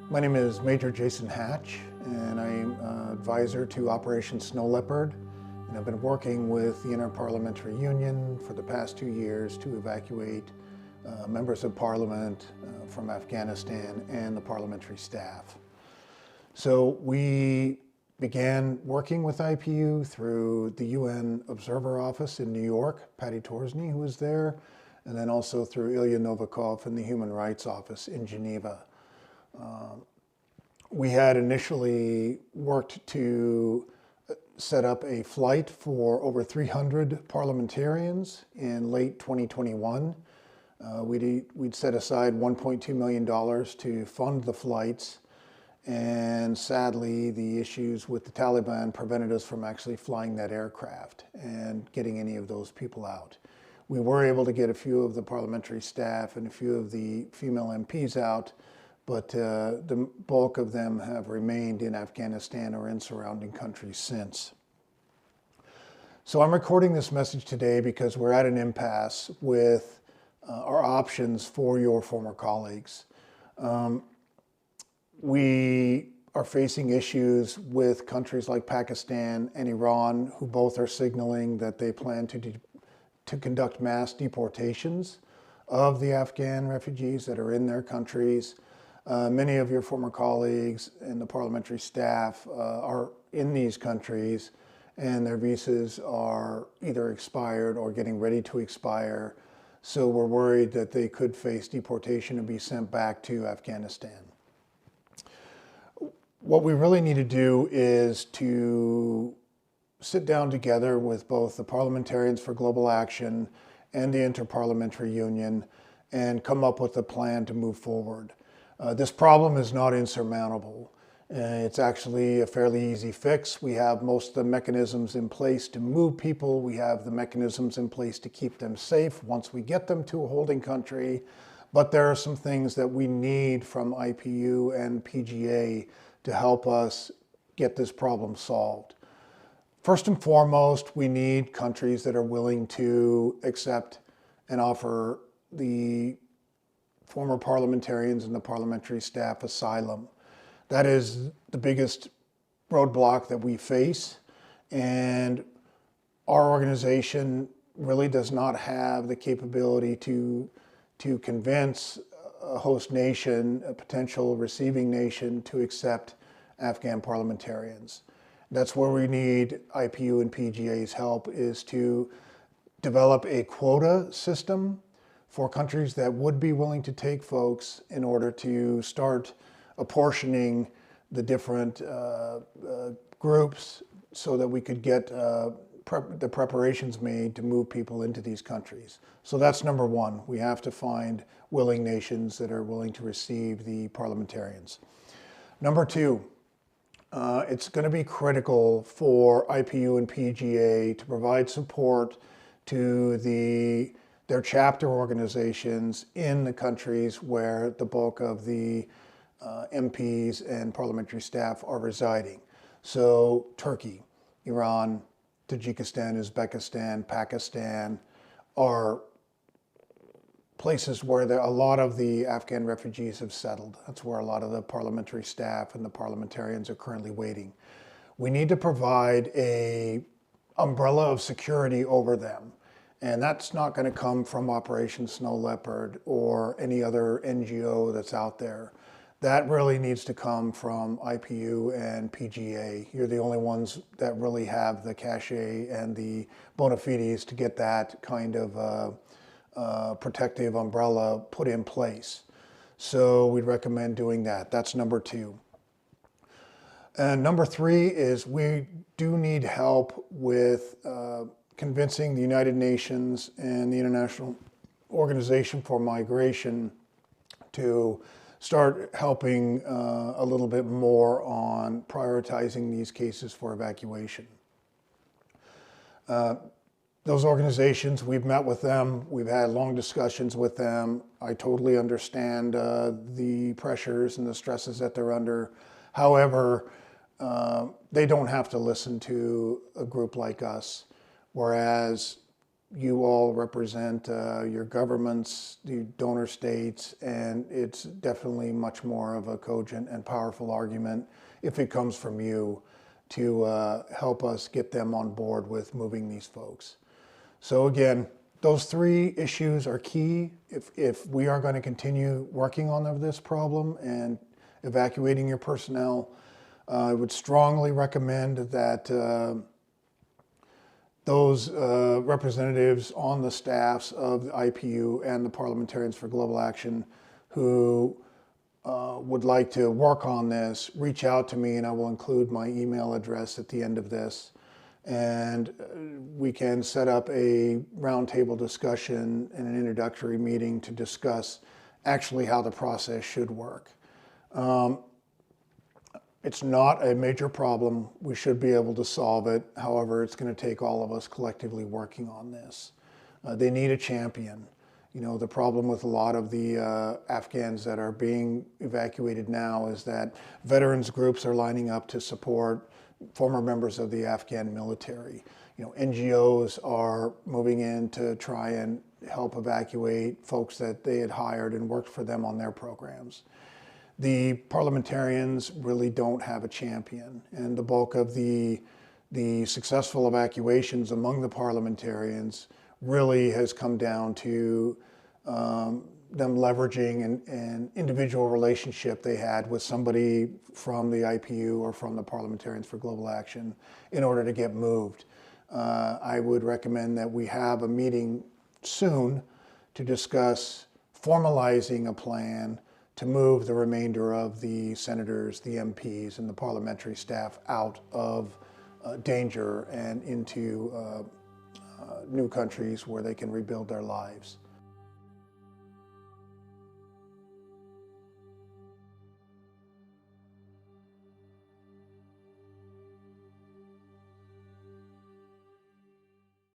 My name is Major Jason Hatch, and I'm advisor to Operation Snow Leopard. And I've been working with the Interparliamentary Union for the past 2 years to evacuate members of Parliament from Afghanistan and the parliamentary staff. So we began working with IPU through the UN Observer Office in New York, Patty Torsney, who was there, and then also through Ilya Novikov and the Human Rights Office in Geneva. We had initially worked to set up a flight for over 300 parliamentarians in late 2021. We'd set aside $1.2 million to fund the flights, and sadly the issues with the Taliban prevented us from actually flying that aircraft and getting any of those people out. We were able to get a few of the parliamentary staff and a few of the female MPs out, but the bulk of them have remained in Afghanistan or in surrounding countries since. So I'm recording this message today because we're at an impasse with our options for your former colleagues. We are facing issues with countries like Pakistan and Iran, who both are signaling that they plan to conduct mass deportations of the Afghan refugees that are in their countries. Many of your former colleagues and the parliamentary staff are in these countries, and their visas are either expired or getting ready to expire. So we're worried that they could face deportation and be sent back to Afghanistan. What we really need to do is to sit down together with both the Parliamentarians for Global Action and the Interparliamentary Union and come up with a plan to move forward. This problem is not insurmountable. It's actually a fairly easy fix. We have most of the mechanisms in place to move people. We have the mechanisms in place to keep them safe once we get them to a holding country. But there are some things that we need from IPU and PGA to help us get this problem solved. First and foremost, we need countries that are willing to accept and offer the former parliamentarians and the parliamentary staff asylum. That is the biggest roadblock that we face, and our organization really does not have the capability to convince a host nation, a potential receiving nation, to accept Afghan parliamentarians. That's where we need IPU and PGA's help, is to develop a quota system for countries that would be willing to take folks in order to start apportioning the different groups so that we could get the preparations made to move people into these countries. So that's number one. We have to find willing nations that are willing to receive the parliamentarians. Number two, it's going to be critical for IPU and PGA to provide support to their chapter organizations in the countries where the bulk of the MPs and parliamentary staff are residing. So Turkey, Iran, Tajikistan, Uzbekistan, Pakistan are places where a lot of the Afghan refugees have settled. That's where a lot of the parliamentary staff and the parliamentarians are currently waiting. We need to provide an umbrella of security over them. And that's not going to come from Operation Snow Leopard or any other NGO that's out there. That really needs to come from IPU and PGA. You're the only ones that really have the cachet and the bona fides to get that kind of protective umbrella put in place. So we'd recommend doing that. That's number two. And number three is we do need help with convincing the United Nations and the International Organization for Migration to start helping a little bit more on prioritizing these cases for evacuation. Those organizations, we've met with them, we've had long discussions with them. I totally understand the pressures and the stresses that they're under. However, they don't have to listen to a group like us. Whereas you all represent your governments, the donor states, and it's definitely much more of a cogent and powerful argument if it comes from you to help us get them on board with moving these folks. So again, those three issues are key if we are going to continue working on this problem and evacuating your personnel. I would strongly recommend that those representatives on the staffs of the IPU and the Parliamentarians for Global Action who would like to work on this, reach out to me, and I will include my email address at the end of this. And we can set up a roundtable discussion and an introductory meeting to discuss actually how the process should work. It's not a major problem. We should be able to solve it. However, it's going to take all of us collectively working on this. They need a champion. You know, the problem with a lot of the Afghans that are being evacuated now is that veterans groups are lining up to support former members of the Afghan military. You know, NGOs are moving in to try and help evacuate folks that they had hired and worked for them on their programs. The parliamentarians really don't have a champion, and the bulk of the successful evacuations among the parliamentarians really has come down to them leveraging an individual relationship they had with somebody from the IPU or from the Parliamentarians for Global Action in order to get moved. I would recommend that we have a meeting soon to discuss formalizing a plan to move the remainder of the senators, the MPs, and the parliamentary staff out of danger and into new countries where they can rebuild their lives.